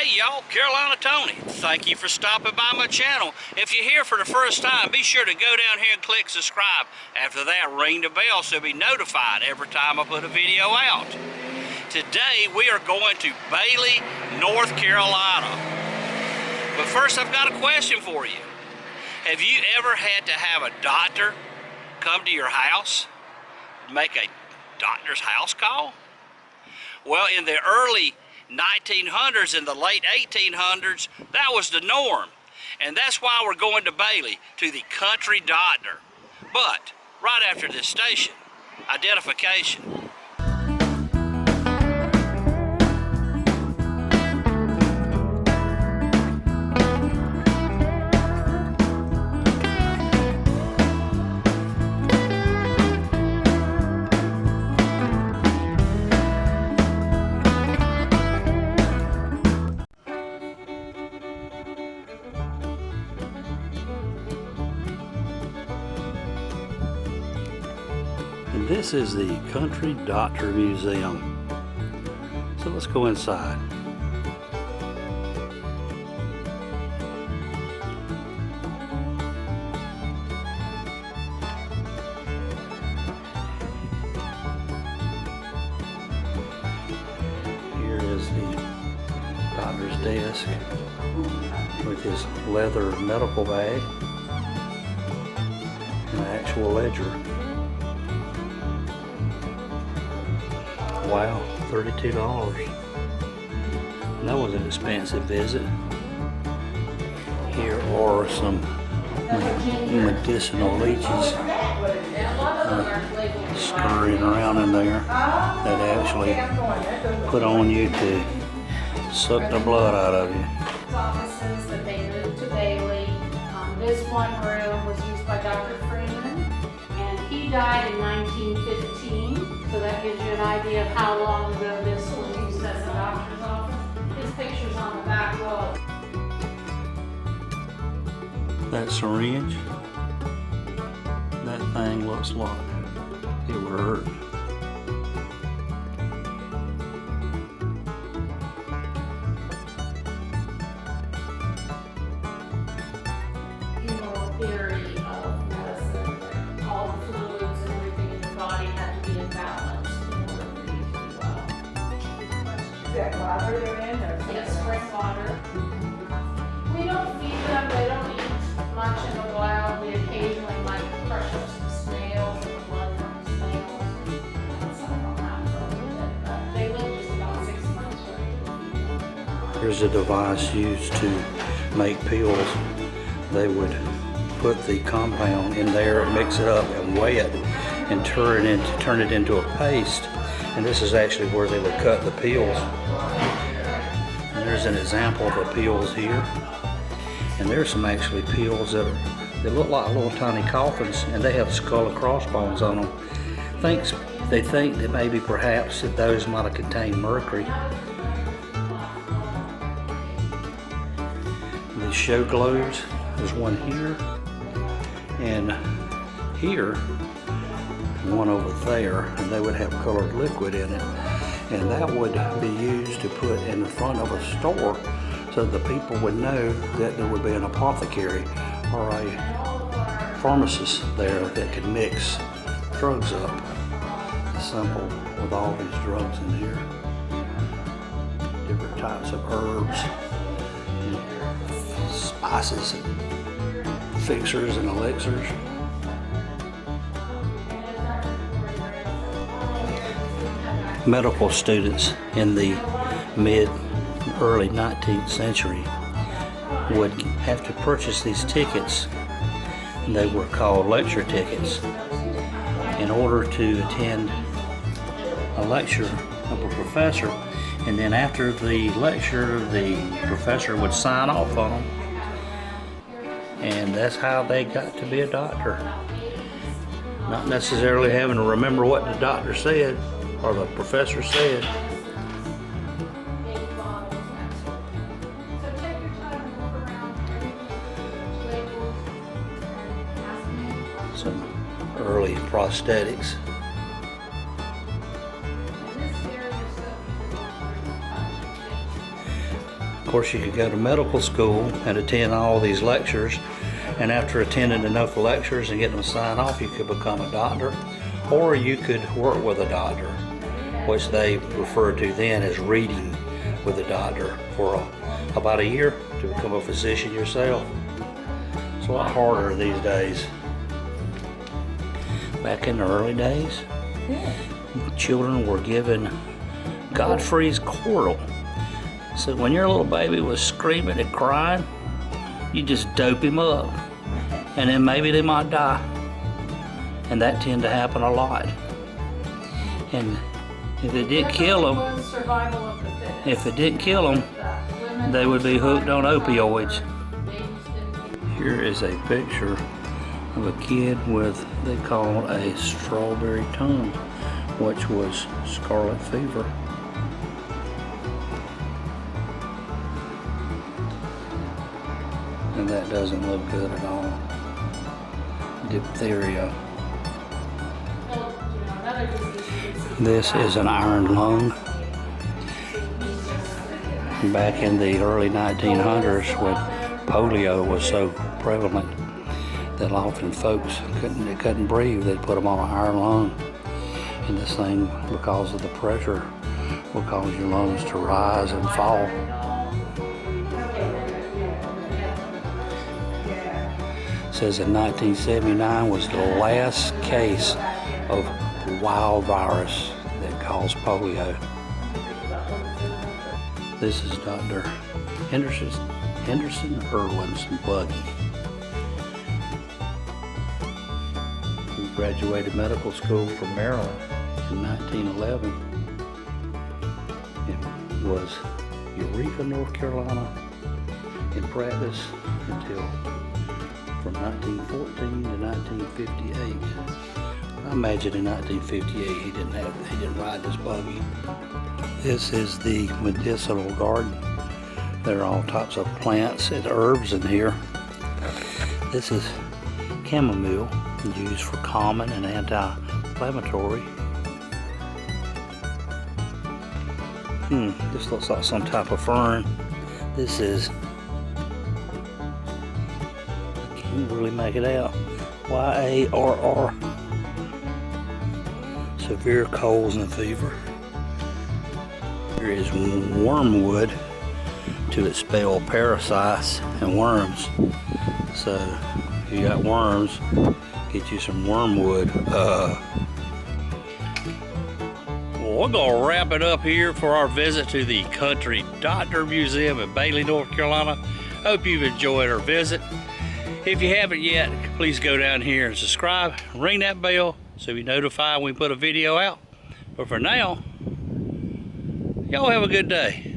Hey y'all, Carolina Tony. Thank you for stopping by my channel. If you're here for the first time, be sure to go down here and click subscribe. After that, ring the bell so you'll be notified every time I put a video out. Today, we are going to Bailey, North Carolina. But first, I've got a question for you. Have you ever had to have a doctor come to your house, make a doctor's house call? Well, in the early 1900s and the late 1800s, that was the norm. And that's why we're going to Bailey, to the country doctor. But right after this station, identification. And this is the Country Doctor Museum. So let's go inside. Here is the doctor's desk with his leather medical bag and an actual ledger. Wow, $32. That was an expensive visit. Here are some medicinal leeches scurrying around in there that actually put on you to suck the blood out of you. Offices that they moved to Bailey. This one room was used by Dr. Freeman, and he died in 1915. So that gives you an idea of how long ago this was used as a doctor's office. His picture's on the back wall. That syringe, that thing looks like it would hurt. Theory of medicine, all the fluids and everything in your body had to be in balance in order for you to do well. Is that water they're in? Yes, spring water. We don't feed them, they don't eat much in the wild. We occasionally might crush up some snails and the blood from the snails. That's how they'll have but they live just about 6 months. Here's a device used to make pills. They would put the compound in there, mix it up and weigh it and turn it into a paste. And this is actually where they would cut the pills. And there's an example of the pills here. And there's some actually pills that look like little tiny coffins, and they have skull and crossbones on them. They think that maybe perhaps that those might have contained mercury. These show globes, there's one here and here, one over there, and they would have colored liquid in it, and that would be used to put in the front of a store so that the people would know that there would be an apothecary or a pharmacist there that could mix drugs up. Simple with all these drugs in here, different types of herbs, and spices, and fixers and elixirs. Medical students in the early 19th century would have to purchase these tickets. They were called lecture tickets in order to attend a lecture of a professor, and then after the lecture the professor would sign off on them, and that's how they got to be a doctor. Not necessarily having to remember what the doctor said or the professor said. Some early prosthetics. course, you could go to medical school and attend all these lectures, and after attending enough lectures and getting them signed off, you could become a doctor, or you could work with a doctor, which they referred to then as reading with a doctor for about a year to become a physician yourself. It's a lot harder these days. Back in the early days, children were given Godfrey's Chordal. So when your little baby was screaming and crying, you just dope him up, and then maybe they might die. And that tended to happen a lot. And if it did kill them, if it didn't kill them, they would be hooked on opioids. Here is a picture of a kid with, they call a strawberry tongue, which was scarlet fever. And that doesn't look good at all. Diphtheria. This is an iron lung. Back in the early 1900s, when polio was so prevalent that often folks couldn't breathe, they'd put them on an iron lung. And this thing, because of the pressure, will cause your lungs to rise and fall. It says in 1979 was the last case of wild virus that caused polio. This is Dr. Henderson Irwin's buggy. He graduated medical school from Maryland in 1911. It was Eureka, North Carolina, in practice until from 1914 to 1958. I imagine in 1958 he didn't ride this buggy. This is the medicinal garden. There are all types of plants and herbs in here. This is chamomile, used for common and anti-inflammatory. This looks like some type of fern. This is, I can't really make it out. Y-A-R-R. Severe colds and fever. Here is wormwood to expel parasites and worms. So if you got worms, get you some wormwood. Well, we're gonna wrap it up here for our visit to the Country Doctor Museum in Bailey, North Carolina. Hope you've enjoyed our visit. If you haven't yet, please go down here and subscribe, ring that bell so you're notified when we put a video out. But for now, y'all have a good day.